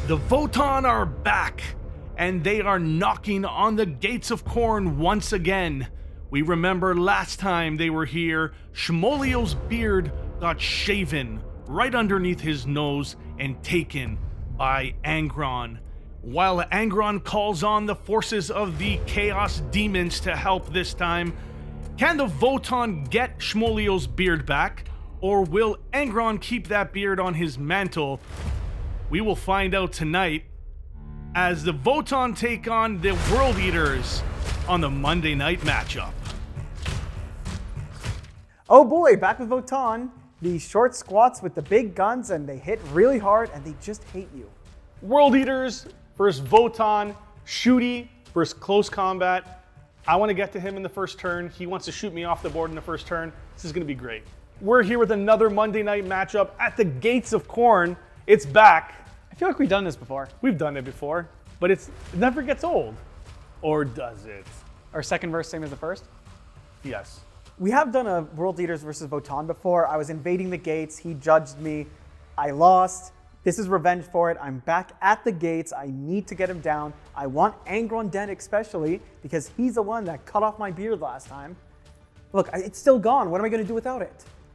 The Votann are back, and they are knocking on the gates of Khorne once again. We remember last time they were here, Shmolio's beard got shaven right underneath his nose and taken by Angron. While Angron calls on the forces of the Chaos Demons to help this time, can the Votann get Shmolio's beard back, or will Angron keep that beard on his mantle? We will find out tonight as the Votann take on the World Eaters on the Monday night matchup. Oh boy, back with Votann. These short squats with the big guns, and they hit really hard and they just hate you. World Eaters versus Votann, shooty versus close combat. I want to get to him in the first turn. He wants to shoot me off the board in the first turn. This is going to be great. We're here with another Monday night matchup at the gates of Khorne. It's back. I feel like we've done this before. We've done it before, but it never gets old. Or does it? Our second verse, same as the first? Yes. We have done a World Eaters versus Votann before. I was invading the gates. He judged me. I lost. This is revenge for it. I'm back at the gates. I need to get him down. I want Angron dead especially because he's the one that cut off my beard last time. Look, it's still gone. What am I going to do without it?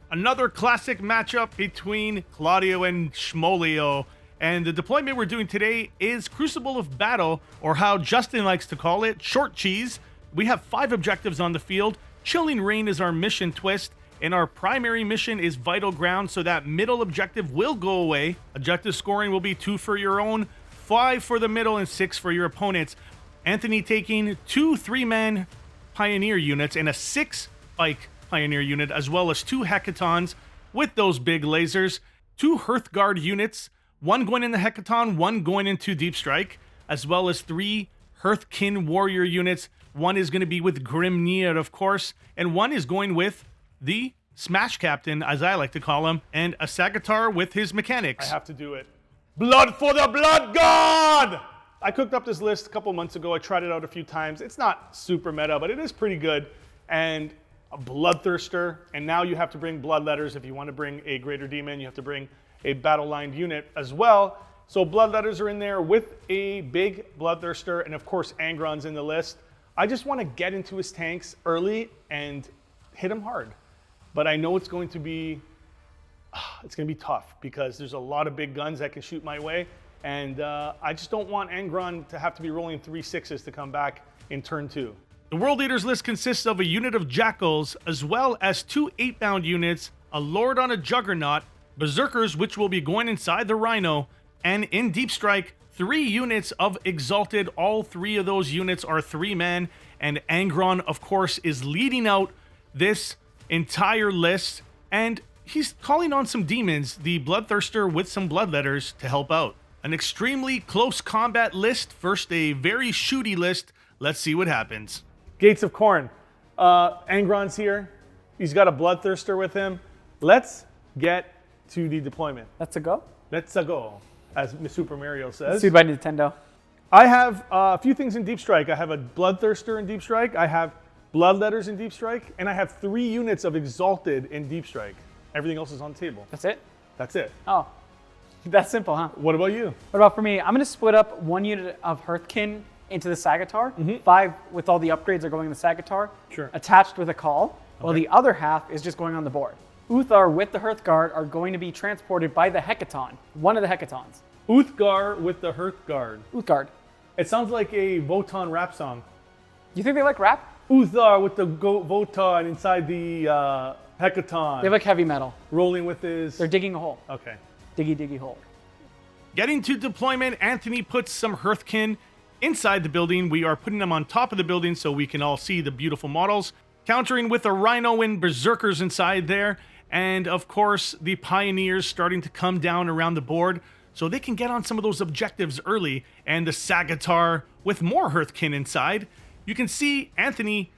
Another classic matchup between Claudio and Shmolio. And the deployment we're doing today is Crucible of Battle, or how Justin likes to call it, short cheese. We have 5 objectives on the field. Chilling Rain is our mission twist, and our primary mission is Vital Ground, so that middle objective will go away. Objective scoring will be 2 for your own, 5 for the middle, and 6 for your opponents. Anthony taking 2 3-man Pioneer units and a 6-bike Pioneer unit, as well as 2 Hecatons with those big lasers, 2 Hearthguard units, 1 going in the Hecaton, 1 going into Deep Strike, as well as 3 Hearthkin Warrior units. 1 is going to be with Grimnir, of course, and 1 is going with the Smash Captain, as I like to call him, and a Sagatar with his mechanics. I have to do it. Blood for the Blood God! I cooked up this list a couple months ago. I tried it out a few times. It's not super meta, but it is pretty good. And a Bloodthirster, and now you have to bring Bloodletters. If you want to bring a Greater Demon, you have to bring a battle-lined unit as well. So Bloodletters are in there with a big Bloodthirster, and of course Angron's in the list. I just want to get into his tanks early and hit him hard. But I know it's going to be tough because there's a lot of big guns that can shoot my way, and I just don't want Angron to have to be rolling 3 6s to come back in turn 2. The World Eaters list consists of a unit of Jackals, as well as 2 8-bound units, a Lord on a Juggernaut, Berserkers, which will be going inside the Rhino, and in Deep Strike, 3 units of Exalted. All 3 of those units are 3-man, and Angron, of course, is leading out this entire list, and he's calling on some demons, the Bloodthirster with some Bloodletters to help out. An extremely close combat list versus a very shooty list. Let's see what happens. Gates of Khorne. Angron's here. He's got a Bloodthirster with him. Let's get to the deployment. Let's go. Let's go, as Super Mario says. Sued by Nintendo. I have a few things in Deep Strike. I have a Bloodthirster in Deep Strike. I have Bloodletters in Deep Strike, and I have 3 units of Exalted in Deep Strike. Everything else is on the table. That's it? That's it. Oh, that's simple, huh? What about you? What about for me? I'm going to split up 1 unit of Hearthkin into the Sagatar. 5 with all the upgrades are going in the Sagatar. Sure. Attached with a call, while the other half is just going on the board. Uthar with the Hearthguard are going to be transported by the Hecaton, one of the Hecatons. Uthgar with the Hearthguard. Uthgard. It sounds like a Votann rap song. You think they like rap? Uthar with the Votann inside the Hecaton. They like heavy metal. Rolling with his... They're digging a hole. Okay. Diggy, diggy hole. Getting to deployment, Anthony puts some Hearthkin inside the building. We are putting them on top of the building so we can all see the beautiful models. Countering with a Rhino and Berserkers inside there. And of course, the Pioneers starting to come down around the board so they can get on some of those objectives early. And the Sagatar with more Hearthkin inside. You can see Anthony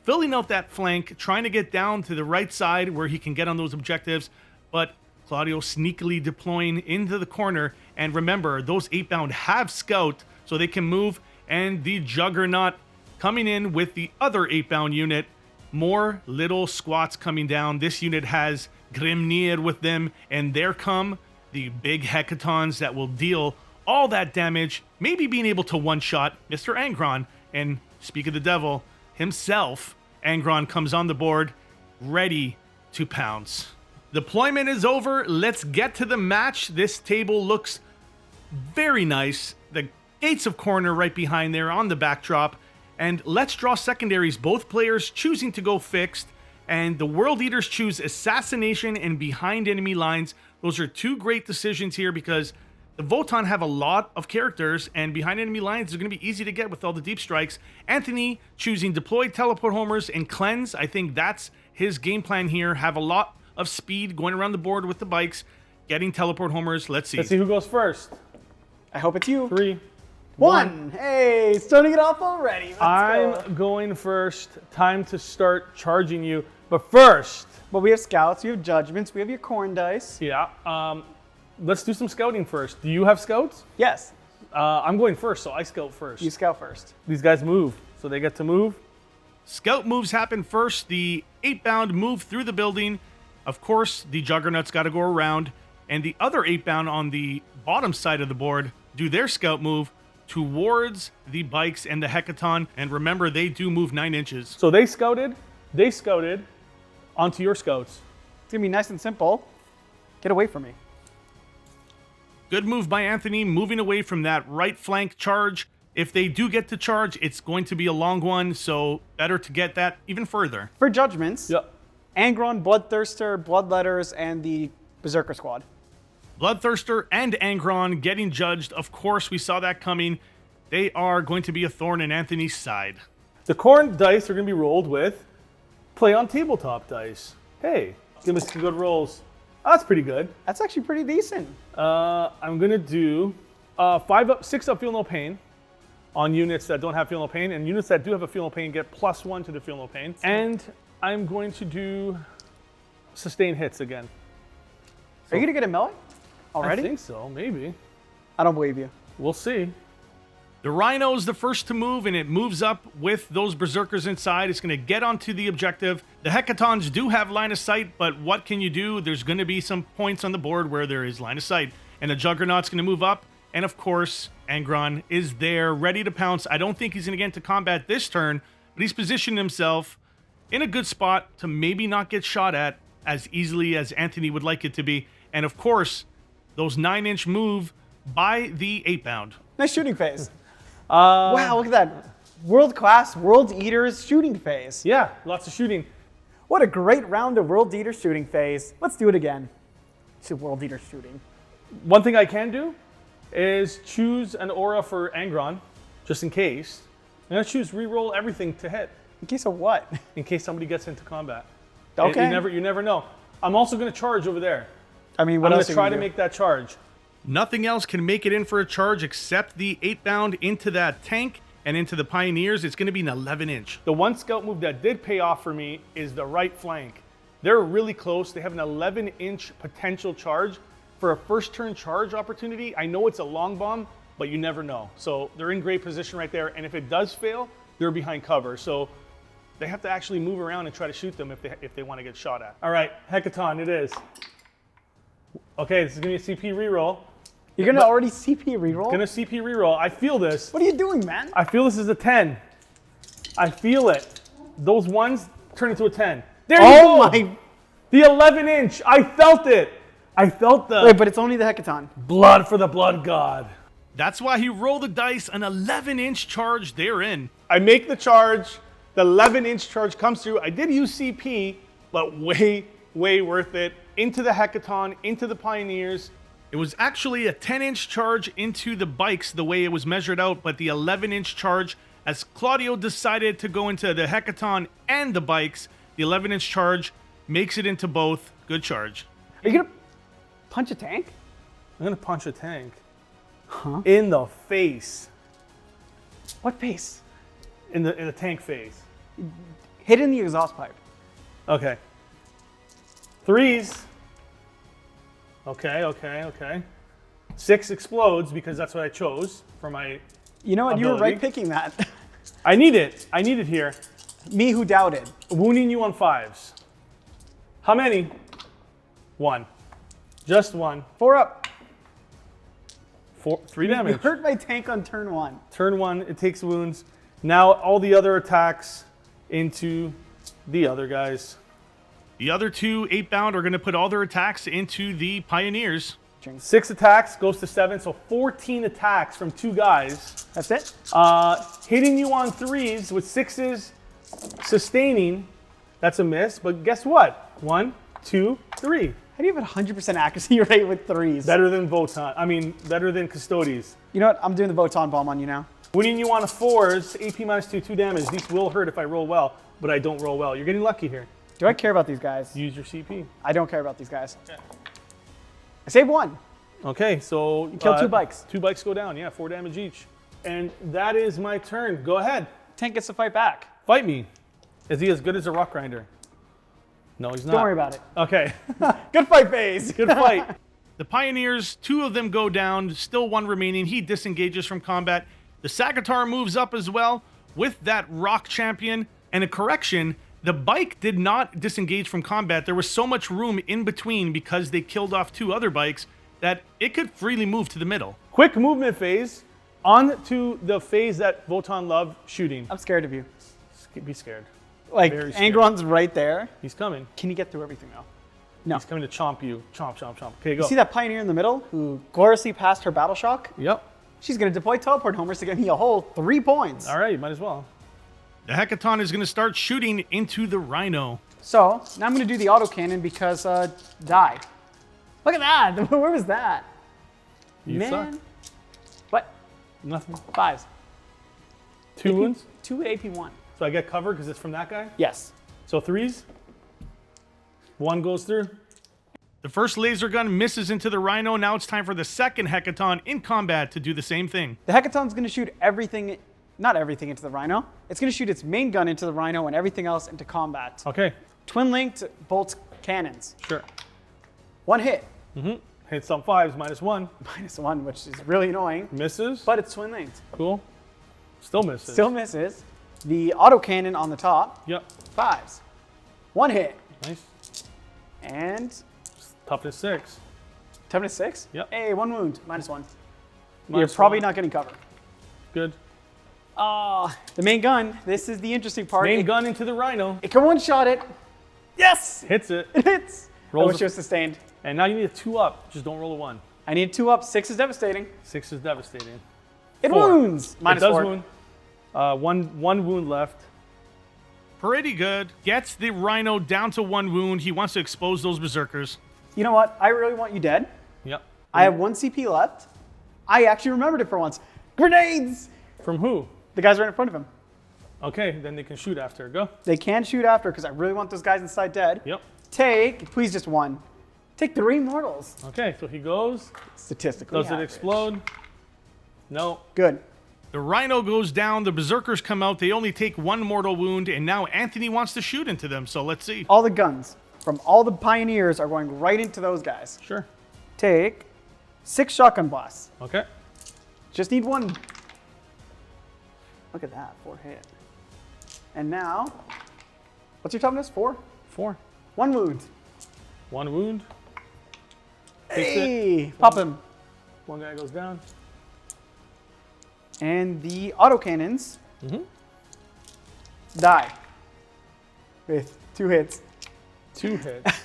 filling out that flank, trying to get down to the right side where he can get on those objectives. But Claudio sneakily deploying into the corner. And remember, those 8-bound have Scout, so they can move. And the Juggernaut coming in with the other 8-bound unit. More little squats coming down. This unit has Grimnir with them, and there come the big Hecatons that will deal all that damage, maybe being able to one-shot Mr. Angron. And speak of the devil himself, Angron comes on the board, ready to pounce. Deployment is over. Let's get to the match. This table looks very nice. The gates of Khorne are right behind there on the backdrop. And let's draw secondaries. Both players choosing to go fixed. And the World Eaters choose Assassination and Behind Enemy Lines. Those are two great decisions here because the Votann have a lot of characters, and Behind Enemy Lines is going to be easy to get with all the deep strikes. Anthony choosing Deploy, Teleport Homers, and Cleanse. I think that's his game plan here. Have a lot of speed going around the board with the bikes, getting Teleport Homers. Let's see. Let's see who goes first. I hope it's you. 3, 1. Hey, starting it off already. Let's I'm go. going first. Time to start charging you. But first, Well, we have scouts, we have judgments, we have your corn dice. yeah, let's do some scouting first. Do you have scouts? Yes, I'm going first, so I scout first. you scout first. These guys move, so they get to move. Scout moves happen first. The 8-bound move through the building. Of course, the Juggernauts got to go around. And the other 8-bound on the bottom side of the board do their scout move towards the bikes and the Hecaton. And remember, they do move 9 inches. So they scouted onto your scouts. It's gonna be nice and simple. Get away from me. Good move by Anthony, moving away from that right flank charge. If they do get to charge, it's going to be a long one, so better to get that even further. For judgments, Yep. Angron, Bloodthirster, Bloodletters, and the Berserker Squad. Bloodthirster and Angron getting judged. Of course, we saw that coming. They are going to be a thorn in Anthony's side. The Khorne dice are going to be rolled with play on tabletop dice. Hey, give us some good rolls. Oh, that's pretty good. That's actually pretty decent. I'm going to do 6 up, feel no pain on units that don't have feel no pain, and units that do have a feel no pain get +1 to the feel no pain. And I'm going to do sustain hits again. Are you gonna get a melee already? I think so, maybe. I don't believe you. We'll see. The Rhino is the first to move, and it moves up with those Berserkers inside. It's going to get onto the objective. The Hecatons do have line of sight, but what can you do? There's going to be some points on the board where there is line of sight. And the Juggernaut's going to move up. And of course, Angron is there, ready to pounce. I don't think he's going to get into combat this turn, but he's positioned himself in a good spot to maybe not get shot at as easily as Anthony would like it to be. And of course, those 9-inch move by the 8-bound. Nice shooting phase. Wow, look at that. World-class World Eaters shooting phase. Yeah, lots of shooting. What a great round of World Eaters shooting phase. Let's do it again. To World Eaters shooting. One thing I can do is choose an aura for Angron, just in case. I'm going to choose reroll everything to hit, In case of what? in case somebody gets into combat. Okay. You never know. I'm also going to charge over there. I mean, what I'm going else to are you try gonna to do? make that charge. Nothing else can make it in for a charge except the 8-bound into that tank and into the Pioneers. It's going to be an 11-inch. The one scout move that did pay off for me is the right flank. They're really close. They have an 11-inch potential charge. For a first turn charge opportunity, I know it's a long bomb, but you never know. So they're in great position right there. And if it does fail, they're behind cover. So they have to actually move around and try to shoot them if they want to get shot at. All right, Hecaton, it is. Okay, this is going to be a CP reroll. You're going to already CP reroll? Going to CP reroll. I feel this. What are you doing, man? I feel this is a 10. I feel it. Those ones turn into a 10. There you Oh go. my... The 11-inch. I felt it. I felt the Wait, but it's only the Hecaton. blood for the blood god. That's why he rolled the dice, an 11-inch charge therein. I make the charge. The 11-inch charge comes through. I did use CP, but way, way worth it. Into the Hecaton, into the Pioneers. It was actually a 10-inch charge into the bikes the way it was measured out, but the 11-inch charge, as Claudio decided to go into the Hecaton and the bikes, the 11-inch charge makes it into both. Good charge. Are you going to punch a tank? I'm going to punch a tank. Huh? In the face. What face? In the tank face. Hit in the exhaust pipe. Okay. 3s. Okay. 6 explodes because that's what I chose for my You know what? You were ability. right picking that. I need it. I need it here. Me who doubted. Wounding you on 5s. How many? 1. Just 1. 4 up. 3 You damage. hurt my tank on turn 1. Turn 1, it takes wounds. Now all the other attacks into the other guys. The other 2 8-bound are going to put all their attacks into the Pioneers. 6 attacks goes to 7, so 14 attacks from 2 guys. That's it? Hitting you on 3s with 6s, sustaining. That's a miss, but guess what? 1, 2, 3. How do you have a 100% accuracy rate with 3s? Better than Votann. I mean, better than Custodes. You know what? I'm doing the Votann bomb on you now. Winning you on 4s, AP minus 2, 2 damage. These will hurt if I roll well, but I don't roll well. You're getting lucky here. Do I care about these guys? Use your CP. I don't care about these guys. Okay. I save 1. Okay, so You kill 2 bikes. 2 bikes go down, yeah, 4 damage each. And that is my turn. Go ahead. Tank gets to fight back. Fight me. Is he as good as a rock grinder? No, he's not. Don't worry about it. Okay. Good fight phase. Good fight. The Pioneers, 2 of them go down, still 1 remaining. He disengages from combat. The Sagatar moves up as well with that rock champion. And a correction, the bike did not disengage from combat. There was so much room in between because they killed off 2 other bikes that it could freely move to the middle. Quick movement phase. On to the phase that Votann love, shooting. I'm scared of you. Be scared. Like, Very scared. Angron's right there. He's coming. Can you get through everything, though? No. He's coming to chomp you. Chomp, chomp, chomp. Okay, go. You see that Pioneer in the middle who gloriously passed her battle shock? Yep. She's going to deploy teleport homers to get me a whole 3 points. All right, might as well. The Hecaton is going to start shooting into the Rhino. So, now I'm going to do the autocannon because, die. Look at that. Where was that? You Man. suck. What? Nothing. 5s. 2 wounds. 2 AP1. So I get covered because it's from that guy? Yes. So 3s. 1 goes through. The first laser gun misses into the Rhino. Now it's time for the second Hecaton in combat to do the same thing. The Hecaton's going to shoot everything, not everything into the Rhino. It's going to shoot its main gun into the Rhino and everything else into combat. Okay. Twin-linked bolt cannons. Sure. 1 hit. Hit some 5s, -1. -1, which is really annoying. Misses. But it's twin-linked. Cool. Still misses. Still misses. The autocannon on the top. Yep. 5s. 1 hit. Nice. And Toughness 6. toughness 6? Yep. Hey, 1 wound. -1. You're Minus probably 1. not getting cover. Good. The main gun. This is the interesting part. Main gun into the Rhino. It can one-shot it. Yes! Hits it. It hits. I Rolls wish a- it was sustained. And now you need a 2 up. Just don't roll a 1. I need 2 up. 6 is devastating. 6 is devastating. It 4. wounds. It does -4. wound. One wound left. Pretty good. Gets the Rhino down to 1 wound. He wants to expose those Berserkers. You know what? I really want you dead. Yep. I have 1 CP left. I actually remembered it for once. Grenades! From who? The guys right in front of him. Okay, then they can shoot after. Go. They can shoot after because I really want those guys inside dead. Yep. Take, please just 1. Take 3 mortals. Okay, so he goes. Statistically Does it average. explode? No. Good. The Rhino goes down. The Berserkers come out. They only take 1 mortal wound. And now Anthony wants to shoot into them. So let's see. All the guns from all the Pioneers are going right into those guys. Sure. Take 6 shotgun blasts. Okay. Just need 1. Look at that, 4 hit. And now, what's your toughness? 4? 4. 1 wound. 1 wound. Takes it. Hey, pop him. 1 guy goes down. And the autocannons die with 2 hits. 2 hits.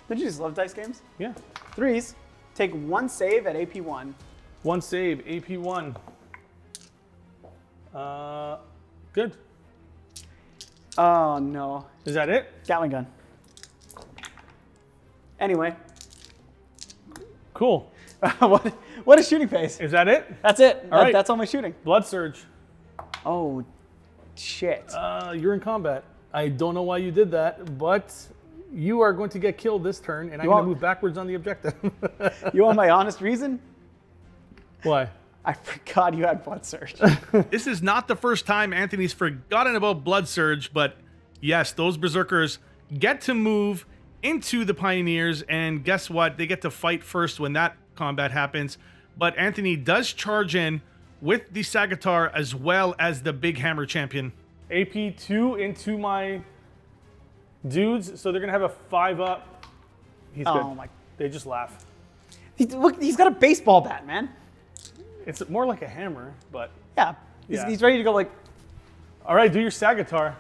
Don't you just love dice games? Yeah. 3s. Take 1 save at AP1. 1 save, AP1. Good. Oh no. Is that it? Gatling gun. Anyway. Cool. what a shooting phase. Is that it? That's it. All right. That's all my shooting. Blood surge. Oh, shit. You're in combat. I don't know why you did that, but you are going to get killed this turn, and I'm going to move backwards on the objective. You want my honest reason? Why? I forgot you had blood surge. This is not the first time Anthony's forgotten about Blood Surge, but yes, those Berserkers get to move into the Pioneers, and guess what? They get to fight first when that combat happens. But Anthony does charge in with the Sagatar as well as the Big Hammer Champion. AP2 into my dudes, so they're going to have a 5 up. He's Oh good. my. They just laugh. Look, he's got a baseball bat, man. It's more like a hammer, but. Yeah. Yeah. He's ready to go like. All right, do your Sagatar.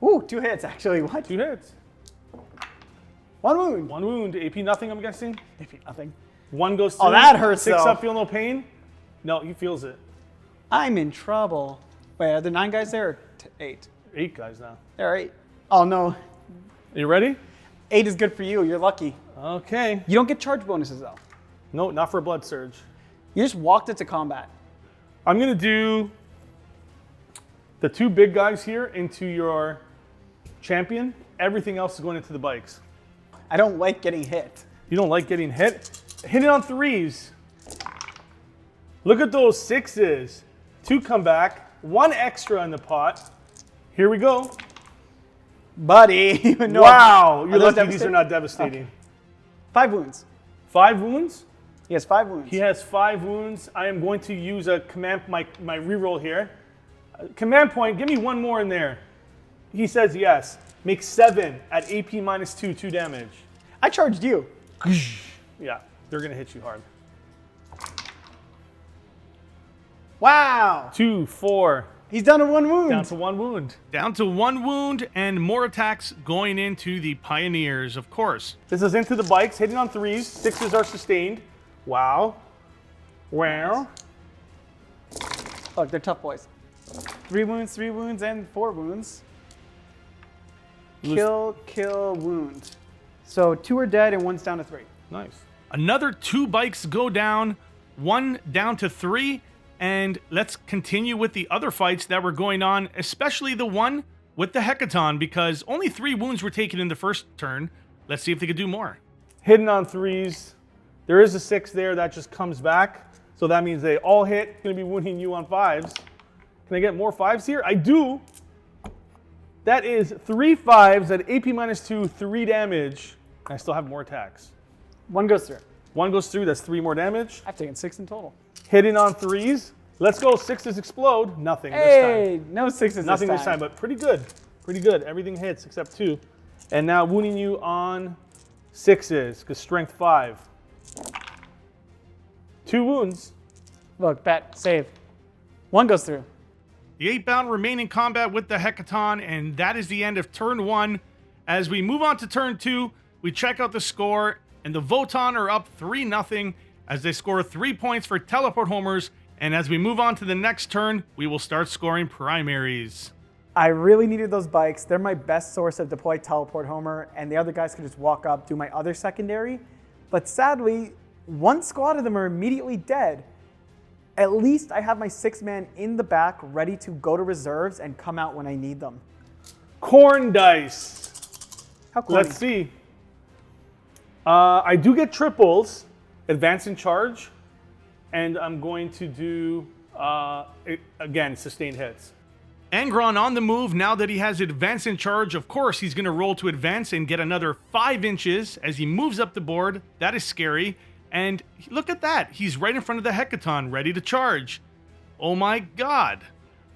Ooh, 2 hits actually. What? 2 hits. 1 wound. 1 wound. AP nothing, I'm guessing. Maybe nothing. 1 goes through. Oh, that hurts 6 though. up, feel no pain. No, he feels it. I'm in trouble. Wait, are there 9 guys there or 8? 8 guys now. There are 8. Oh no. Are you ready? 8 is good for you. You're lucky. Okay. You don't get charge bonuses though. No, not for Blood Surge. You just walked into combat. I'm going to do the 2 big guys here into your champion. Everything else is going into the bikes. I don't like getting hit. You don't like getting hit? Hit it on 3s. Look at those 6s. 2 come back. 1 extra in the pot. Here we go. Buddy. No. Wow. You're those lucky these are devastating? not devastating. Okay. 5 wounds. 5 wounds? He has 5 wounds. He has 5 wounds. I am going to use a command, my reroll here. Command point, give me 1 more in there. He says yes. Make 7 at AP minus 2, 2 damage. I charged you. Yeah, they're going to hit you hard. Wow. 2, 4, He's down to 1 wound. down to 1 wound. Down to 1 wound and more attacks going into the Pioneers, of course. This is into the bikes, hitting on 3s. 6s are sustained. Wow. Wow. Look, they're tough boys. 3 wounds, and 4 wounds. Kill, wound. So 2 are dead and 1's down to 3. Nice. Another 2 bikes go down, 1 down to 3. And let's continue with the other fights that were going on, especially the one with the Hecaton, because only 3 wounds were taken in the first turn. Let's see if they could do more. Hitting on 3s. There is a 6 there that just comes back. So that means they all hit. Going to be wounding you on 5s. Can I get more 5s here? I do. That is 3 5s at AP minus 2, 3 damage. I still have more attacks. 1 goes through. 1 goes through, that's 3 more damage. I've taken 6 in total. Hitting on 3s. Let's go, 6s explode. Nothing this Hey, time. no 6s Nothing this time, but pretty good. Pretty good. Everything hits except 2. And now wounding you on 6s, because strength 5. 2 wounds. Look, bet, save. 1 goes through. The 8-bound remain in combat with the Hecaton, and that is the end of turn 1. As we move on to turn 2, we check out the score, and the Votann are up 3-0 as they score 3 points for teleport homers. And as we move on to the next turn, we will start scoring primaries. I really needed those bikes. They're my best source of deploy teleport homer, and the other guys can just walk up, do my other secondary. But sadly, 1 squad of them are immediately dead. At least I have my 6-man in the back ready to go to reserves and come out when I need them. Khorne dice. How cool. Let's see. I do get triples, advance in charge, and I'm going to do, again, sustained hits. Angron on the move now that he has advance in charge. Of course, he's going to roll to advance and get another 5 inches as he moves up the board. That is scary. And look at that. He's right in front of the Hecaton, ready to charge. Oh my god.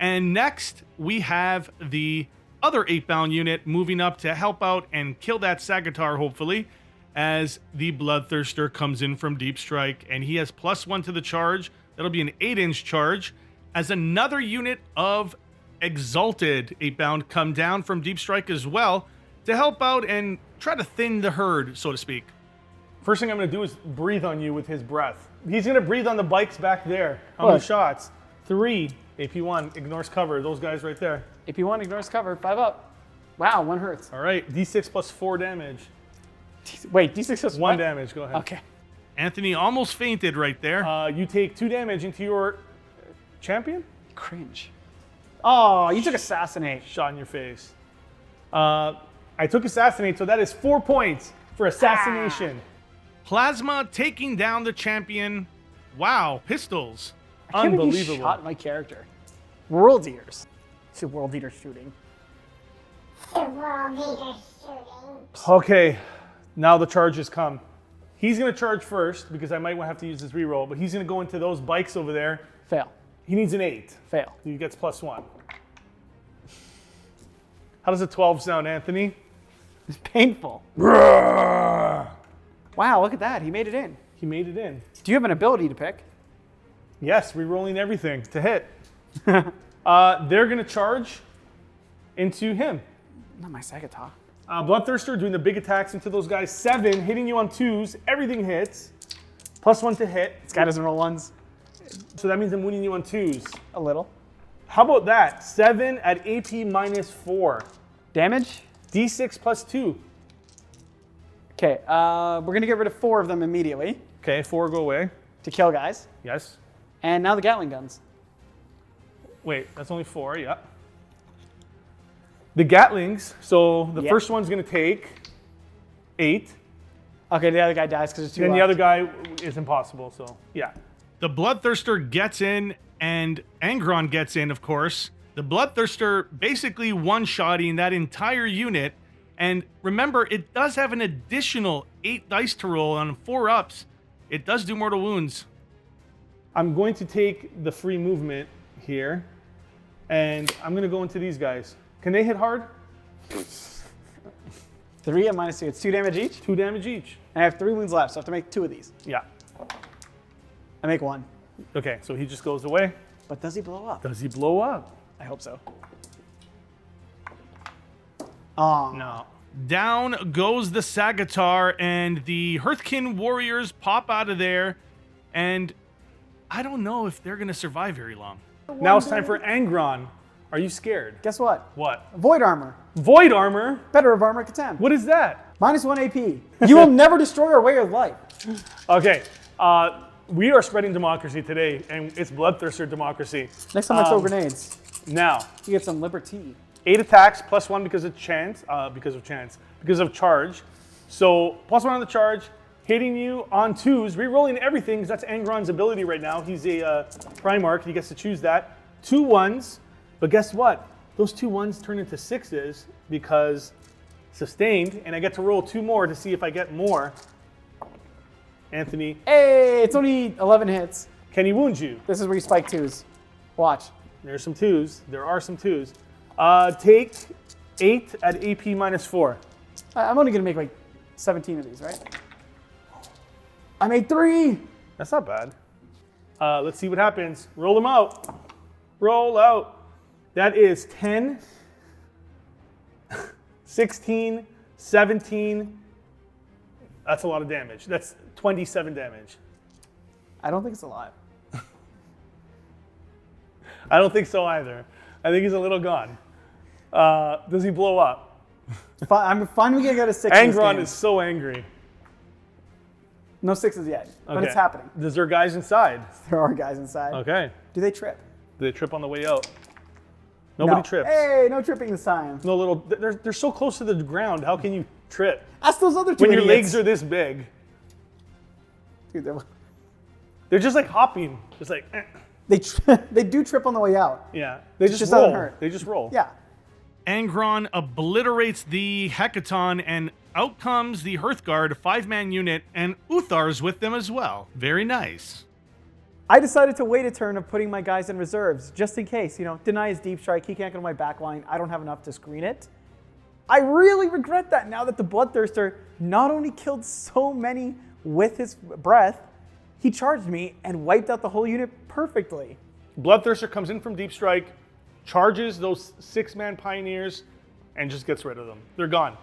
And next, we have the other 8-bound unit moving up to help out and kill that Sagatar, hopefully, as the Bloodthirster comes in from Deep Strike. And he has +1 to the charge. That'll be an 8-inch charge. As another unit of Exalted 8-bound come down from Deep Strike as well to help out and try to thin the herd, so to speak. First thing I'm going to do is breathe on you with his breath. He's going to breathe on the bikes back there on the shots. 3, AP1, ignores cover. Those guys right there. AP1 ignores cover, 5 up. Wow, 1 hurts. All right, D6 plus 4 damage. Wait, D6 plus 1 damage, go ahead. Okay. Anthony almost fainted right there. You take 2 damage into your champion. Cringe. Oh, you took Assassinate. Shot in your face. I took Assassinate, so that is 4 points for Assassination. Plasma taking down the champion. Wow, pistols. I can't believe you Unbelievable. shot my character. World Eaters. It's a World Eater shooting. Okay, now the charges come. He's going to charge first because I might have to use his reroll, but he's going to go into those bikes over there. Fail. He needs an 8. Fail. He gets +1. How does a 12 sound, Anthony? It's painful. Wow, look at that. He made it in. He made it in. Do you have an ability to pick? Yes, re-rolling everything to hit. They're going to charge into him. Not my Sagatah. Bloodthirster doing the big attacks into those guys. 7, hitting you on 2s. Everything hits. +1 to hit. This guy doesn't roll 1s. So that means I'm winning you on 2s. A little. How about that? 7 at AP -4. Damage? D6 +2. Okay, we're going to get rid of 4 of them immediately Okay, 4 go away. to kill guys. Yes. And now the Gatling guns. Wait, that's only 4, yeah. The Gatlings, so the Yeah. first one's going to take 8. Okay, the other guy dies because there's 2 Then the left. other guy is impossible, so yeah. The Bloodthirster gets in, and Angron gets in, of course. The Bloodthirster basically one-shotting that entire unit. And remember, it does have an additional 8 dice to roll on 4 ups. It does do mortal wounds. I'm going to take the free movement here, and I'm going to go into these guys. Can they hit hard? 3 at -2. It's 2 damage each. 2 damage each. And I have 3 wounds left, so I have to make 2 of these. Yeah. I make 1. Okay, so he just goes away. But does he blow up? Does he blow up? I hope so. Oh. No. Down goes the Sagitar, and the Hearthkin warriors pop out of there. And I don't know if they're going to survive very long. Now it's time for Angron. Are you scared? Guess what? What? Void armor. Void armor? Better of armor Catan. What is that? -1 AP. You will never destroy our way of life. Okay, we are spreading democracy today, and it's Bloodthirster democracy. Next time I throw grenades, Now, you get some liberty. 8 attacks, +1 because of charge. So +1 on the charge, hitting you on 2s, re-rolling everything, because that's Angron's ability right now. He's a Primarch, he gets to choose that. 2 1s, but guess what? Those 2 1s turn into 6s because sustained, and I get to roll 2 more to see if I get more. Anthony, Hey, it's only 11 hits. can he wound you? This is where you spike 2s. Watch. There's some 2s. There are some 2s. Take 8 at AP -4. I'm only going to make like 17 of these, right? I made 3. That's not bad. Let's see what happens. Roll them out. Roll out. That is 10, 16, 17. That's a lot of damage. That's 27 damage. I don't think it's a lot. I don't think so either. I think he's a little gone. Does he blow up? I'm finally going to get a 6 in this Angron game. is so angry. No 6s yet, but Okay. it's happening. Is there guys inside? There are guys inside. Okay. Do they trip? Do they trip on the way out? Nobody No. trips. Hey, no tripping this time. No little. They're so close to the ground. How can you trip Ask those other 2 when your idiots. legs are this big? Dude, They're just like hopping. Just like. they do trip on the way out. Yeah. They just doesn't roll. hurt. They just roll. Yeah. Angron obliterates the Hecaton, and out comes the Hearthguard 5-man unit, and Uthar's with them as well. Very nice. I decided to wait a turn of putting my guys in reserves, just in case, deny his deep strike, he can't get on my back line, I don't have enough to screen it. I really regret that now that the Bloodthirster not only killed so many with his breath, he charged me and wiped out the whole unit perfectly. Bloodthirster comes in from deep strike, charges those 6-man pioneers, and just gets rid of them. They're gone.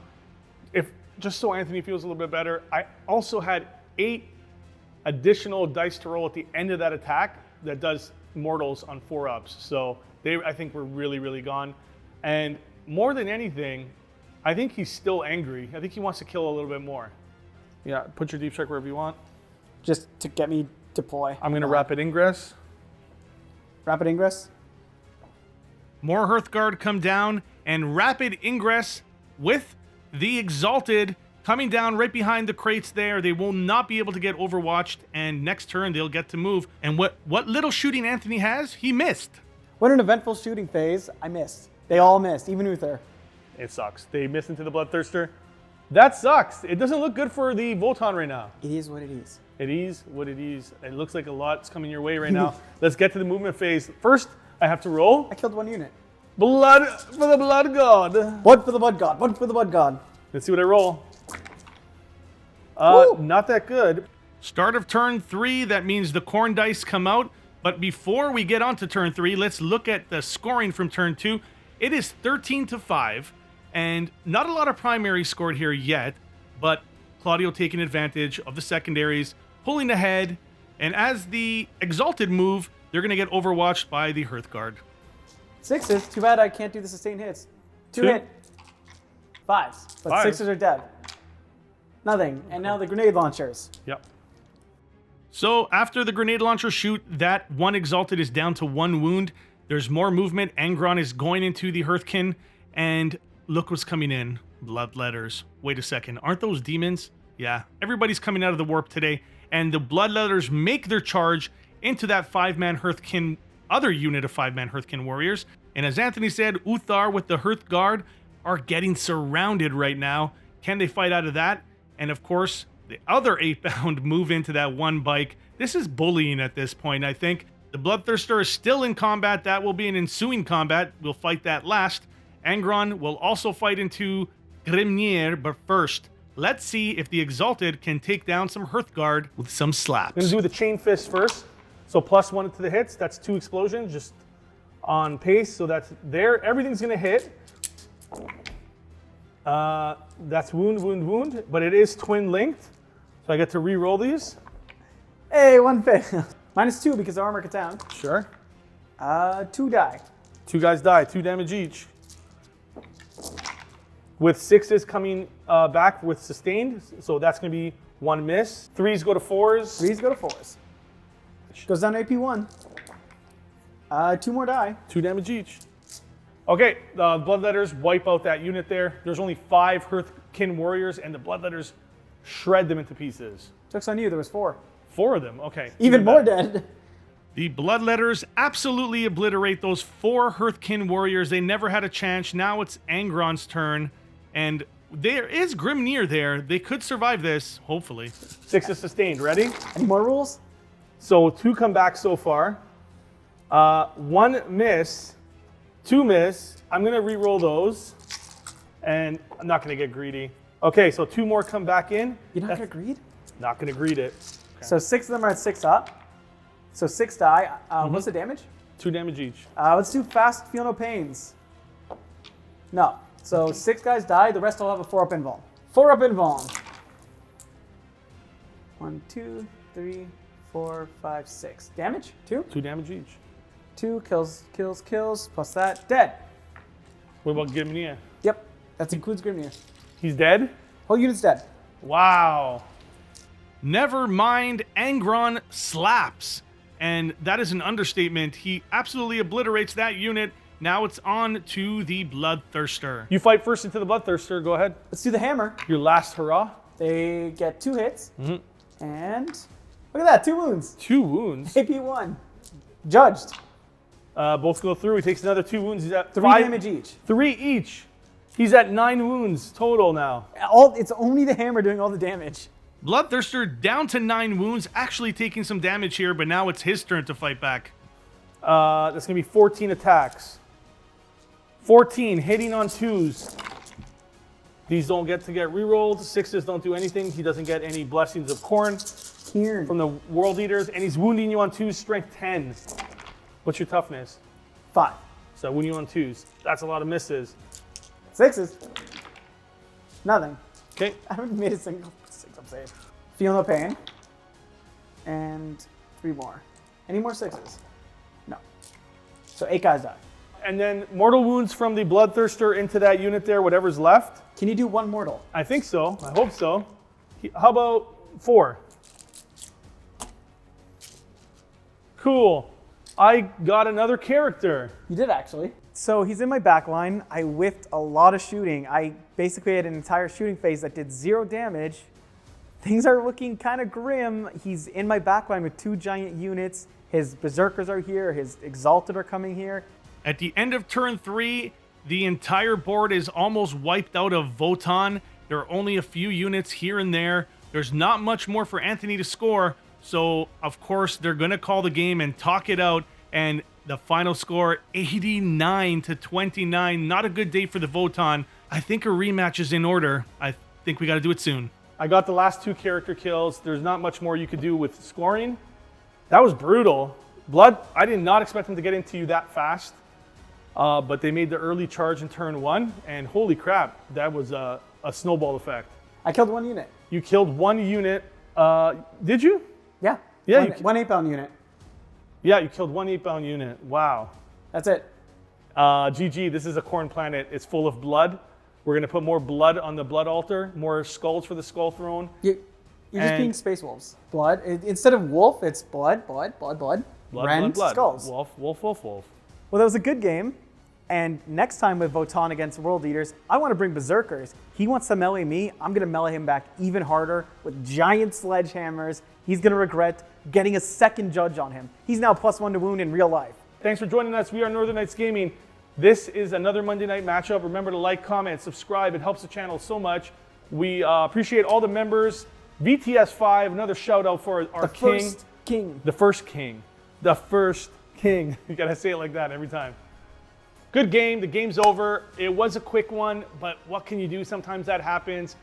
Just so Anthony feels a little bit better, I also had 8 additional dice to roll at the end of that attack that does mortals on 4 ups. So I think we're really, really gone. And more than anything, I think he's still angry. I think he wants to kill a little bit more. Yeah, put your deep strike wherever you want. Just to get me deploy. I'm going to rapid ingress. Rapid ingress? More Hearthguard come down, and rapid ingress with the Exalted coming down right behind the crates there. They will not be able to get overwatched, and next turn they'll get to move. And what little shooting Anthony has, he missed. When an eventful shooting phase, I missed. They all missed, even Uther. It sucks. They missed into the Bloodthirster. That sucks. It doesn't look good for the Votann right now. It is what it is. It is what it is. It looks like a lot's coming your way right now. Let's get to the movement phase. First, I have to roll. I killed 1 unit. Blood for the Blood God. Blood for the Blood God. Blood for the Blood God. Let's see what I roll. Not that good. Start of turn 3, that means the Khorne dice come out. But before we get on to turn 3, let's look at the scoring from turn 2. It is 13-5, and not a lot of primaries scored here yet, but Claudio taking advantage of the secondaries, pulling ahead, and as the Exalted move, they're going to get overwatched by the Hearthguard. 6s. Too bad I can't do the sustained hits. 2 hit. 5s. But 6s are dead. Nothing. And now the grenade launchers. Yep. So after the grenade launcher shoot, that one Exalted is down to 1 wound. There's more movement. Angron is going into the Hearthkin, and look what's coming in. Bloodletters. Wait a second. Aren't those demons? Yeah. Everybody's coming out of the warp today, and the Bloodletters make their charge into that 5-man Hearthkin, other unit of 5-man Hearthkin warriors. And as Anthony said, Uthar with the Hearthguard are getting surrounded right now. Can they fight out of that? And of course, the other 8-bound move into that 1 bike. This is bullying at this point, I think. The Bloodthirster is still in combat. That will be an ensuing combat. We'll fight that last. Angron will also fight into Grimnir, but first, let's see if the Exalted can take down some Hearthguard with some slaps. I'm going to do the Chain Fist first. So +1 to the hits. That's 2 explosions, just on pace. So that's there. Everything's going to hit. That's wound, wound, wound. But it is twin linked. So I get to re-roll these. Hey, 1 fail. -2 because of armor cut down. Sure. 2 die. 2 guys die, 2 damage each. With 6s coming back with sustained, so that's going to be 1 miss. 3s go to 4s. 3s go to 4s. Goes down to AP1. 2 more die. 2 damage each. Okay, the Bloodletters wipe out that unit there. There's only 5 Hearthkin warriors, and the Bloodletters shred them into pieces. Joke's on you, there was 4. 4 of them, okay. Even more dead. The Bloodletters absolutely obliterate those 4 Hearthkin warriors. They never had a chance. Now it's Angron's turn, and there is Grimnir there. They could survive this, hopefully. 6 is sustained. Ready? Any more rules? So 2 come back so far. 1 miss. 2 miss. I'm going to re-roll those, and I'm not going to get greedy. Okay, so 2 more come back in. You're not going to greed? Not going to greed it. Okay. So 6 of them are at 6 up. So 6 die. What's the damage? 2 damage each. Let's do fast, feel no pains. No. So 6 guys die, the rest will have a 4-up invuln. 4-up invuln. 1, 2, 3, 4, 5, 6. Damage? 2? 2 damage each. 2 kills, kills, kills, plus that. Dead. What about Grimnir? Yep. That includes Grimnir. He's dead? Whole unit's dead. Wow. Never mind, Angron slaps. And that is an understatement. He absolutely obliterates that unit. Now it's on to the Bloodthirster. You fight first into the Bloodthirster. Go ahead. Let's do the hammer. Your last hurrah. They get 2 hits. And look at that, 2 wounds. 2 wounds. AP1. Judged. Both go through. He takes another 2 wounds. He's at 3 5 damage each. 3 each. He's at 9 wounds total now. It's only the hammer doing all the damage. Bloodthirster down to 9 wounds, actually taking some damage here, but now it's his turn to fight back. That's going to be 14 attacks. 14 hitting on 2s. These don't get to get rerolled. 6s don't do anything. He doesn't get any blessings of Khorne from the World Eaters, and he's wounding you on 2s, strength 10. What's your toughness? 5. So I wound you on 2s. That's a lot of misses. 6s. Nothing. Okay. I haven't made a single 6-up save. Feel no pain. And 3 more. Any more 6s? No. So 8 guys die. And then mortal wounds from the Bloodthirster into that unit there, whatever's left. Can you do 1 mortal? I think so. I hope so. How about 4? Cool. I got another character. You did actually. So he's in my backline. I whiffed a lot of shooting. I basically had an entire shooting phase that did 0 damage. Things are looking kind of grim. He's in my backline with 2 giant units. His Berserkers are here. His Exalted are coming here. At the end of turn 3, the entire board is almost wiped out of Votann. There are only a few units here and there. There's not much more for Anthony to score. So, of course, they're going to call the game and talk it out. And the final score, 89-29. Not a good day for the Votann. I think a rematch is in order. I think we got to do it soon. I got the last 2 character kills. There's not much more you could do with scoring. That was brutal. Blood, I did not expect them to get into you that fast, but they made the early charge in turn 1, and holy crap, that was a snowball effect. I killed 1 unit. You killed 1 unit. Did you? Yeah. Yeah. One 8-bound unit. Yeah, you killed 1 8-bound unit. Wow. That's it. GG, this is a Khorne planet. It's full of blood. We're going to put more blood on the blood altar, more skulls for the skull throne. You're just being space wolves. Blood. Instead of wolf, it's blood, blood, blood, blood. Rend, blood. skulls. Wolf, wolf, wolf, wolf. Well, that was a good game. And next time with Votann against World Eaters, I want to bring Berserkers. He wants to melee me. I'm going to melee him back even harder with giant sledgehammers. He's going to regret getting a second judge on him. He's now +1 to wound in real life. Thanks for joining us. We are Northern Knights Gaming. This is another Monday night matchup. Remember to like, comment, subscribe. It helps the channel so much. We appreciate all the members. VTS5, another shout out for our king. First king. The first king. The first king. You gotta say it like that every time. Good game. The game's over. It was a quick one, but what can you do? Sometimes that happens.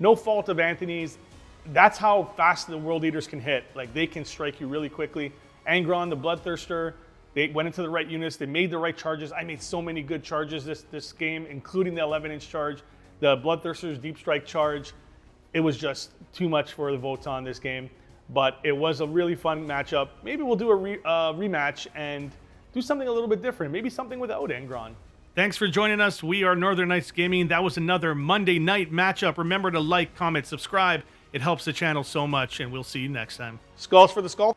No fault of Anthony's. That's how fast the World Eaters can hit. Like, they can strike you really quickly. Angron, the Bloodthirster, they went into the right units. They made the right charges. I made so many good charges this game, including the 11-inch charge, the Bloodthirster's deep strike charge. It was just too much for the Votann this game, but it was a really fun matchup. Maybe we'll do a rematch and do something a little bit different. Maybe something without Angron. Thanks for joining us. We are Northern Knights Gaming. That was another Monday night matchup. Remember to like, comment, subscribe. It helps the channel so much, and we'll see you next time. Skulls for the skull.